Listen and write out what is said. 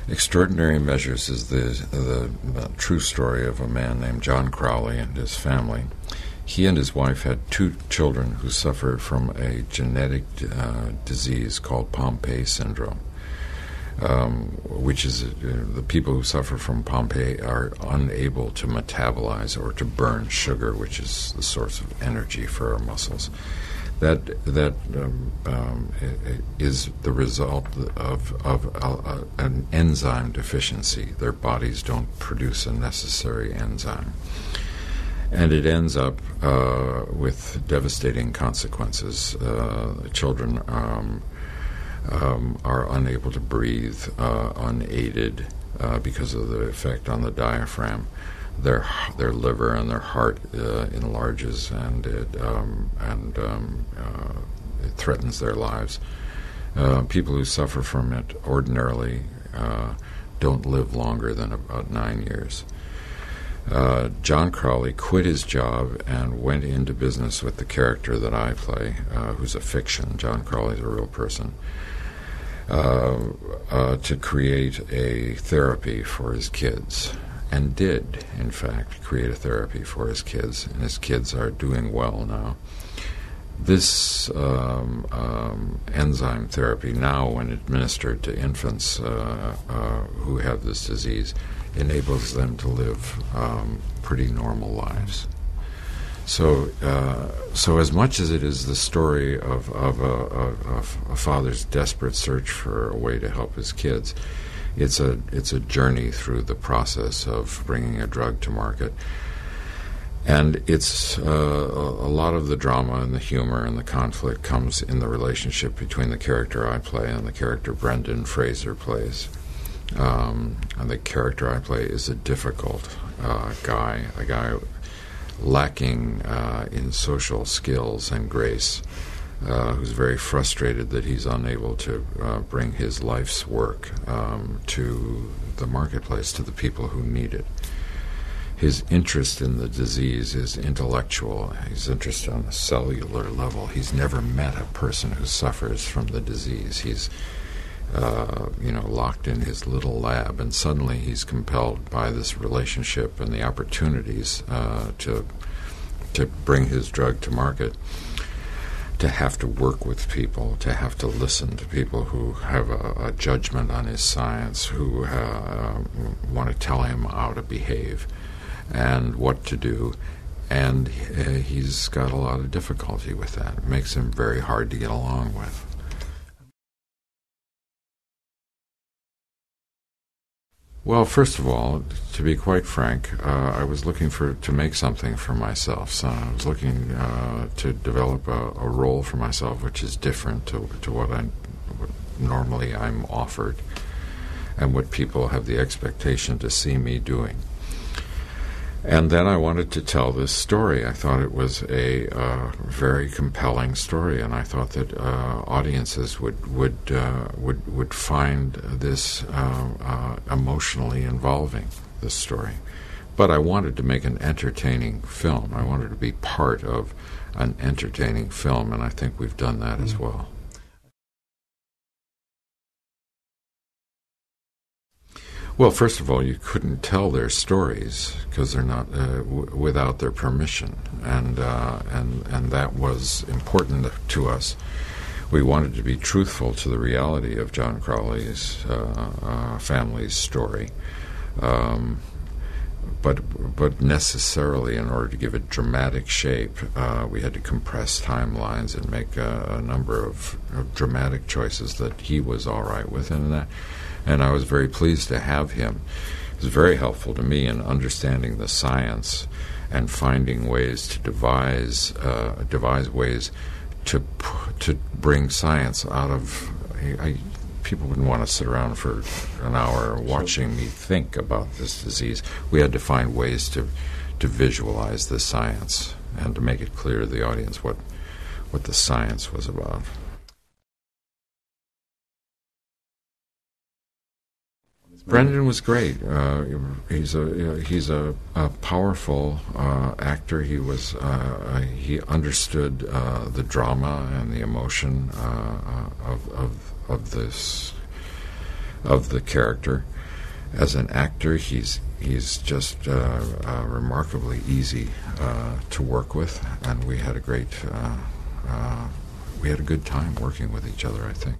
Extraordinary Measures is the true story of a man named John Crowley and his family. He and his wife had 2 children who suffered from a genetic disease called Pompe syndrome, which is the people who suffer from Pompe are unable to metabolize or to burn sugar, which is the source of energy for our muscles. That is the result of an enzyme deficiency. Their bodies don't produce a necessary enzyme. And it ends up with devastating consequences. Children are unable to breathe unaided because of the effect on the diaphragm. Their liver and their heart enlarges, and it threatens their lives. People who suffer from it ordinarily don't live longer than about 9 years. John Crowley quit his job and went into business with the character that I play, who's a fiction. John Crowley's a real person, to create a therapy for his kids. And did, in fact, create a therapy for his kids, and his kids are doing well now. This enzyme therapy, now when administered to infants who have this disease, enables them to live pretty normal lives. So as much as it is the story of a father's desperate search for a way to help his kids, it's a journey through the process of bringing a drug to market. And it's a lot of the drama and the humor and the conflict comes in the relationship between the character I play and the character Brendan Fraser plays. And the character I play is a difficult guy, a guy lacking in social skills and grace, who's very frustrated that he's unable to bring his life's work to the marketplace, to the people who need it. His interest in the disease is intellectual. He's interested on a cellular level. He's never met a person who suffers from the disease. He's locked in his little lab, and suddenly he's compelled by this relationship and the opportunities to bring his drug to market, to have to work with people, to have to listen to people who have a judgment on his science, who want to tell him how to behave and what to do. And he's got a lot of difficulty with that. It makes him very hard to get along with. Well, first of all, to be quite frank, I was looking to make something for myself. So I was looking to develop a role for myself which is different to what normally I'm offered and what people have the expectation to see me doing. And then I wanted to tell this story. I thought it was a very compelling story, and I thought that audiences would find this emotionally involving, this story. But I wanted to make an entertaining film. I wanted to be part of an entertaining film, and I think we've done that as well. Well, first of all, you couldn't tell their stories because they're not without their permission, and that was important to us. We wanted to be truthful to the reality of John Crowley's family's story, but necessarily, in order to give it dramatic shape, we had to compress timelines and make a number of dramatic choices that he was all right with, and I was very pleased to have him. It was very helpful to me in understanding the science and finding ways to devise ways to bring science out of. People wouldn't want to sit around for an hour watching me think about this disease. We had to find ways to visualize the science and to make it clear to the audience what the science was about. Brendan was great. He's a powerful actor. He understood the drama and the emotion of the character. As an actor, he's just remarkably easy to work with, and we had a good time working with each other, I think.